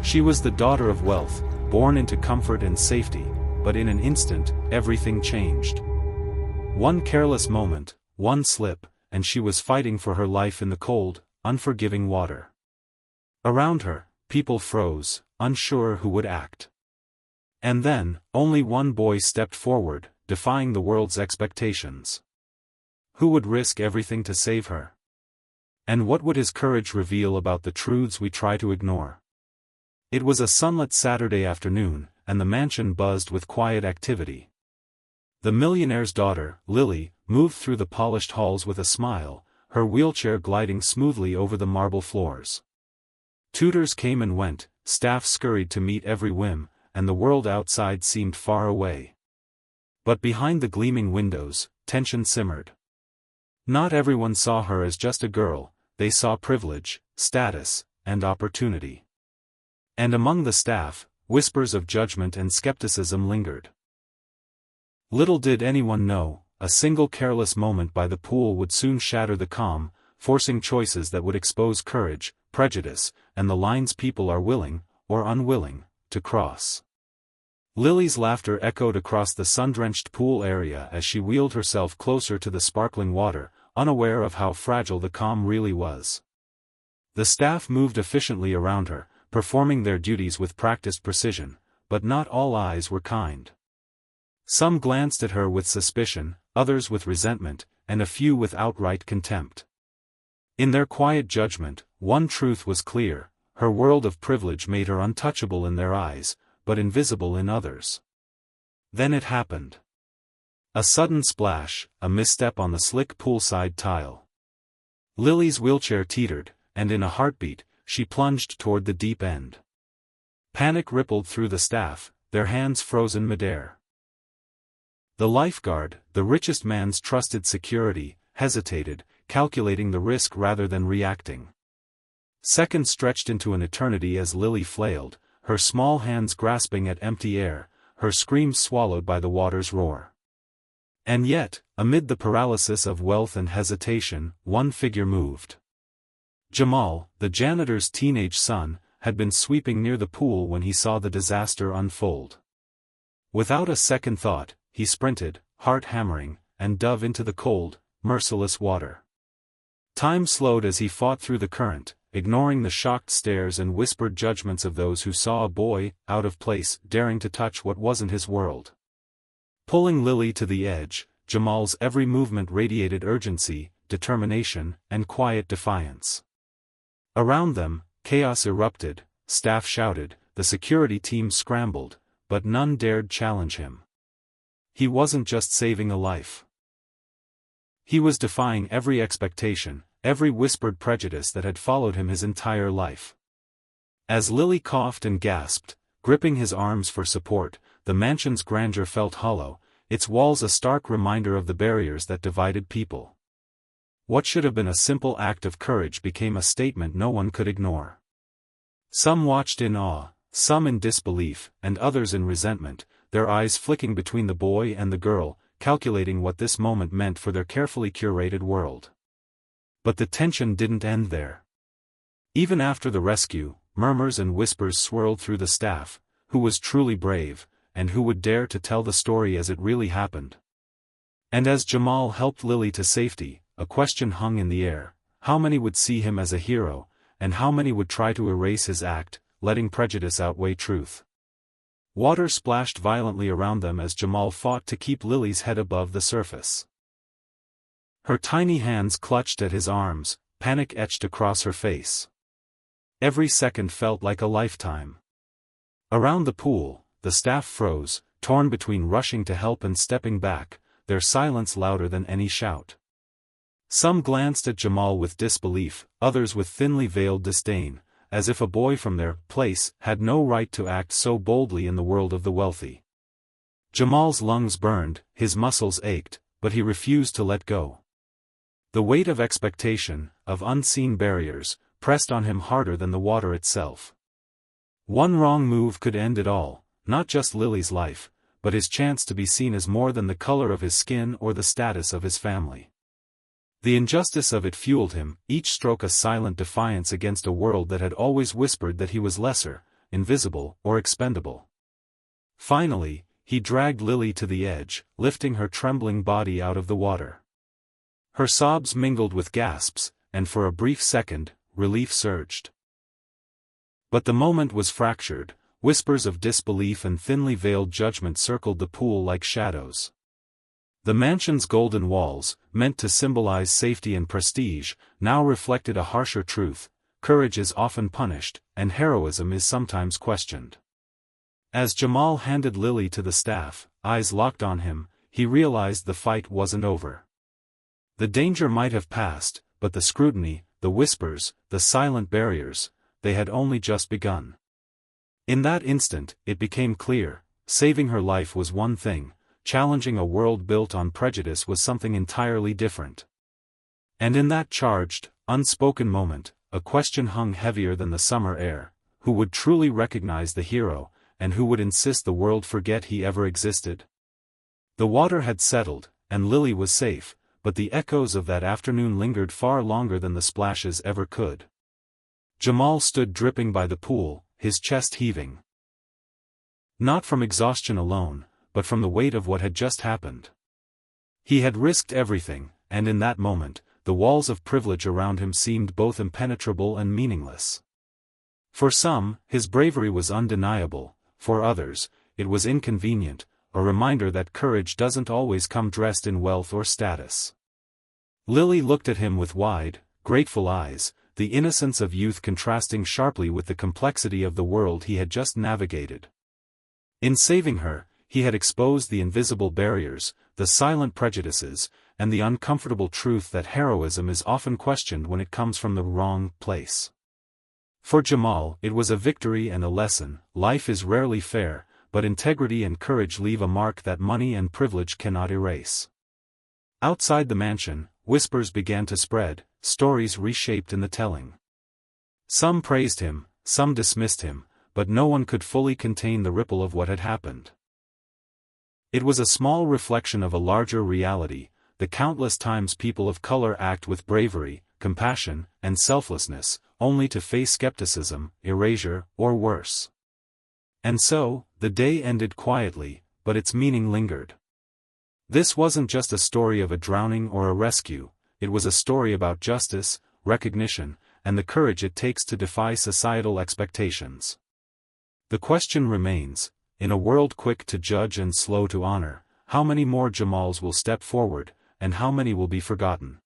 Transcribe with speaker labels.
Speaker 1: She was the daughter of wealth, born into comfort and safety, but in an instant, everything changed. One careless moment, one slip, and she was fighting for her life in the cold, unforgiving water. Around her, people froze, unsure who would act. And then, only one boy stepped forward, defying the world's expectations. Who would risk everything to save her? And what would his courage reveal about the truths we try to ignore? It was a sunlit Saturday afternoon, and the mansion buzzed with quiet activity. The millionaire's daughter, Lily, moved through the polished halls with a smile, her wheelchair gliding smoothly over the marble floors. Tutors came and went, staff scurried to meet every whim, and the world outside seemed far away. But behind the gleaming windows, tension simmered. Not everyone saw her as just a girl, they saw privilege, status, and opportunity. And among the staff, whispers of judgment and skepticism lingered. Little did anyone know, a single careless moment by the pool would soon shatter the calm, forcing choices that would expose courage, prejudice, and the lines people are willing, or unwilling, to cross. Lily's laughter echoed across the sun-drenched pool area as she wheeled herself closer to the sparkling water, unaware of how fragile the calm really was. The staff moved efficiently around her, performing their duties with practiced precision, but not all eyes were kind. Some glanced at her with suspicion, others with resentment, and a few with outright contempt. In their quiet judgment, one truth was clear: her world of privilege made her untouchable in their eyes, but invisible in others. Then it happened. A sudden splash, a misstep on the slick poolside tile. Lily's wheelchair teetered, and in a heartbeat, she plunged toward the deep end. Panic rippled through the staff, their hands frozen midair. The lifeguard, the richest man's trusted security, hesitated, calculating the risk rather than reacting. Seconds stretched into an eternity as Lily flailed, her small hands grasping at empty air, her screams swallowed by the water's roar. And yet, amid the paralysis of wealth and hesitation, one figure moved. Jamal, the janitor's teenage son, had been sweeping near the pool when he saw the disaster unfold. Without a second thought, he sprinted, heart hammering, and dove into the cold, merciless water. Time slowed as he fought through the current, ignoring the shocked stares and whispered judgments of those who saw a boy, out of place, daring to touch what wasn't his world. Pulling Lily to the edge, Jamal's every movement radiated urgency, determination, and quiet defiance. Around them, chaos erupted, staff shouted, the security team scrambled, but none dared challenge him. He wasn't just saving a life. He was defying every expectation, every whispered prejudice that had followed him his entire life. As Lily coughed and gasped, gripping his arms for support, the mansion's grandeur felt hollow, its walls a stark reminder of the barriers that divided people. What should have been a simple act of courage became a statement no one could ignore. Some watched in awe, some in disbelief, and others in resentment, their eyes flicking between the boy and the girl, calculating what this moment meant for their carefully curated world. But the tension didn't end there. Even after the rescue, murmurs and whispers swirled through the staff: who was truly brave, and who would dare to tell the story as it really happened. And as Jamal helped Lily to safety, a question hung in the air: how many would see him as a hero, and how many would try to erase his act, letting prejudice outweigh truth? Water splashed violently around them as Jamal fought to keep Lily's head above the surface. Her tiny hands clutched at his arms, panic etched across her face. Every second felt like a lifetime. Around the pool, the staff froze, torn between rushing to help and stepping back, their silence louder than any shout. Some glanced at Jamal with disbelief, others with thinly veiled disdain, as if a boy from their place had no right to act so boldly in the world of the wealthy. Jamal's lungs burned, his muscles ached, but he refused to let go. The weight of expectation, of unseen barriers, pressed on him harder than the water itself. One wrong move could end it all, not just Lily's life, but his chance to be seen as more than the color of his skin or the status of his family. The injustice of it fueled him, each stroke a silent defiance against a world that had always whispered that he was lesser, invisible, or expendable. Finally, he dragged Lily to the edge, lifting her trembling body out of the water. Her sobs mingled with gasps, and for a brief second, relief surged. But the moment was fractured. Whispers of disbelief and thinly veiled judgment circled the pool like shadows. The mansion's golden walls, meant to symbolize safety and prestige, now reflected a harsher truth: courage is often punished, and heroism is sometimes questioned. As Jamal handed Lily to the staff, eyes locked on him, he realized the fight wasn't over. The danger might have passed, but the scrutiny, the whispers, the silent barriers, they had only just begun. In that instant, it became clear: saving her life was one thing, challenging a world built on prejudice was something entirely different. And in that charged, unspoken moment, a question hung heavier than the summer air: who would truly recognize the hero, and who would insist the world forget he ever existed? The water had settled, and Lily was safe, but the echoes of that afternoon lingered far longer than the splashes ever could. Jamal stood dripping by the pool, his chest heaving. Not from exhaustion alone, but from the weight of what had just happened. He had risked everything, and in that moment, the walls of privilege around him seemed both impenetrable and meaningless. For some, his bravery was undeniable; for others, it was inconvenient, a reminder that courage doesn't always come dressed in wealth or status. Lily looked at him with wide, grateful eyes, the innocence of youth contrasting sharply with the complexity of the world he had just navigated. In saving her, he had exposed the invisible barriers, the silent prejudices, and the uncomfortable truth that heroism is often questioned when it comes from the wrong place. For Jamal, it was a victory and a lesson: life is rarely fair, but integrity and courage leave a mark that money and privilege cannot erase. Outside the mansion, whispers began to spread, stories reshaped in the telling. Some praised him, some dismissed him, but no one could fully contain the ripple of what had happened. It was a small reflection of a larger reality: the countless times people of color act with bravery, compassion, and selflessness, only to face skepticism, erasure, or worse. And so, the day ended quietly, but its meaning lingered. This wasn't just a story of a drowning or a rescue, it was a story about justice, recognition, and the courage it takes to defy societal expectations. The question remains: in a world quick to judge and slow to honor, how many more Jamals will step forward, and how many will be forgotten?